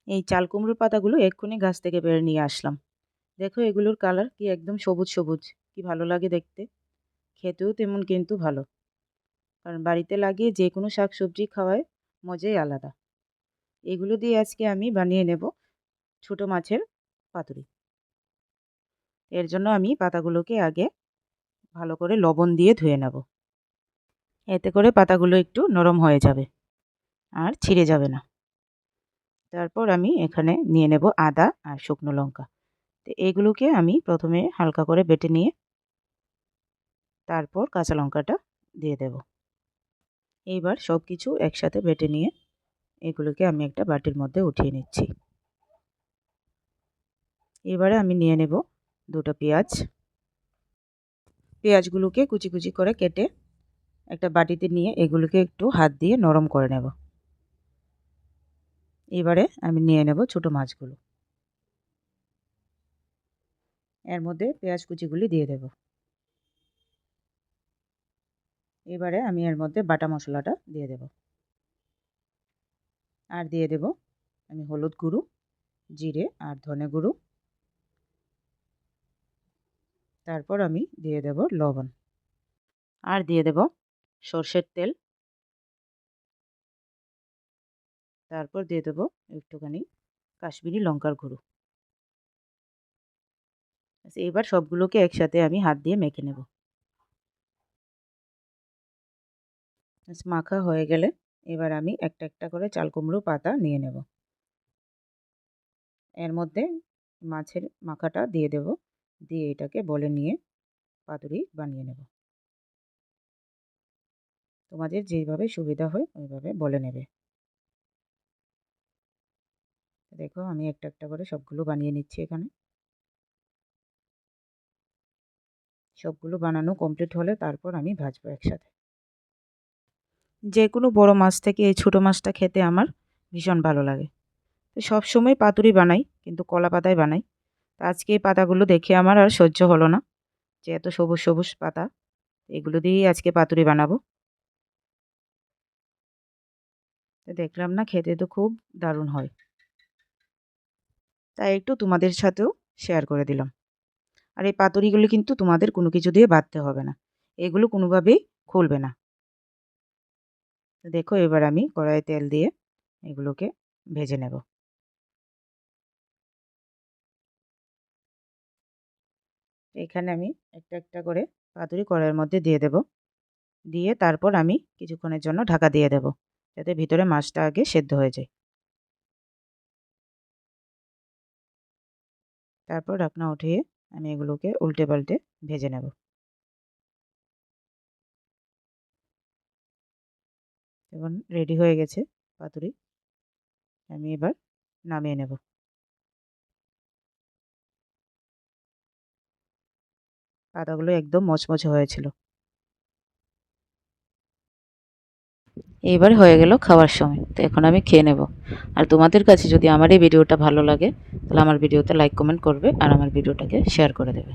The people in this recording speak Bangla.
এই চাল কুমড়োর পাতাগুলো এক্ষুনি গাছ থেকে পেড়ে নিয়ে আসলাম। দেখো এগুলোর কালার কি একদম সবুজ সবুজ, কি ভালো লাগে দেখতে। খেতেও তেমন কিন্তু ভালো, কারণ বাড়িতে লাগিয়ে যে কোনো শাক সবজি খাওয়ায় মজাই আলাদা। এগুলো দিয়ে আজকে আমি বানিয়ে নেব ছোটো মাছের পাতুরি। এর জন্য আমি পাতাগুলোকে আগে ভালো করে লবণ দিয়ে ধুয়ে নেব। এতে করে পাতাগুলো একটু নরম হয়ে যাবে আর ছিঁড়ে যাবে না। তারপর আমি এখানে নিয়ে নেব আদা আর শুকনো লঙ্কা। তো এগুলোকে আমি প্রথমে হালকা করে বেটে নিয়ে তারপর কাঁচা লঙ্কাটা দিয়ে দেব। এইবার সব কিছু একসাথে বেটে নিয়ে এগুলোকে আমি একটা বাটির মধ্যে উঠিয়ে নিচ্ছি। এবারে আমি নিয়ে নেব দুটো পেঁয়াজ। পেঁয়াজগুলোকে কুচি কুচি করে কেটে একটা বাটিতে নিয়ে এগুলোকে একটু হাত দিয়ে নরম করে নেব। এবারে আমি নিয়ে নেব ছোটো মাছগুলো, এর মধ্যে পেঁয়াজ কুচিগুলি দিয়ে দেব। এবারে আমি এর মধ্যে বাটা মশলাটা দিয়ে দেব, আর দিয়ে দেব আমি হলুদ গুঁড়ো, জিরে আর ধনে গুঁড়ো। তারপর আমি দিয়ে দেব লবণ, আর দিয়ে দেব সর্ষের তেল। তারপর দিয়ে দেব একটুখানি কাশ্মীরি লঙ্কার গুঁড়ো। এবার সবগুলোকে একসাথে আমি হাত দিয়ে মেখে নেব। মাখা হয়ে গেলে এবার আমি একটা একটা করে চাল কুমড়ো পাতা নিয়ে নেব। এর মধ্যে মাছের মাখাটা দিয়ে দেব, দিয়ে এটাকে বলে নিয়ে পাতুরি বানিয়ে নেব। তোমাদের যেইভাবে সুবিধা হয় ওইভাবে বলে নেবে। দেখো আমি একটা একটা করে সবগুলো বানিয়ে নিচ্ছি। এখানে সবগুলো বানানো কমপ্লিট হলে তারপর আমি ভাজবো একসাথে। যে কোনো বড় মাছ থেকে এই ছোটো মাছটা খেতে আমার ভীষণ ভালো লাগে। তো সবসময় পাতুরি বানাই, কিন্তু কলা পাতায় বানাই। তো আজকে এই পাতাগুলো দেখে আমার আর সহ্য হলো না, যে এত সবুজ সবুজ পাতা, এগুলো দিয়েই আজকে পাতুরি বানাবো। তো দেখলাম না, খেতে তো খুব দারুণ হয়, তাই একটু তোমাদের সাথেও শেয়ার করে দিলাম। আর এই পাতুরিগুলো কিন্তু তোমাদের কোনো কিছু দিয়ে বাঁধতে হবে না, এগুলো কোনোভাবেই খুলবে না। তো দেখো এবার আমি কড়াইয়ে তেল দিয়ে এগুলোকে ভেজে নেব। এখানে আমি একটা একটা করে পাতুরি কড়াইয়ের মধ্যে দিয়ে দেব, দিয়ে তারপর আমি কিছুক্ষণের জন্য ঢাকা দিয়ে দেব, যাতে ভিতরে মাছটা আগে সেদ্ধ হয়ে যায়। তারপর ঢাকনা উঠিয়ে আমি এগুলোকে উল্টে পাল্টে ভেজে নেব। এখন রেডি হয়ে গেছে পাতুরি, আমি এবার নামিয়ে নেব। পাতাগুলো একদম মচমচে হয়েছিল। এবার হয়ে গেল খাওয়ার সময়, তো এখন আমি খেয়ে নেব। আর তোমাদের কাছে যদি আমার এই ভিডিওটা ভালো লাগে তাহলে আমার ভিডিওতে লাইক কমেন্ট করবে আর আমার ভিডিওটাকে শেয়ার করে দেবে।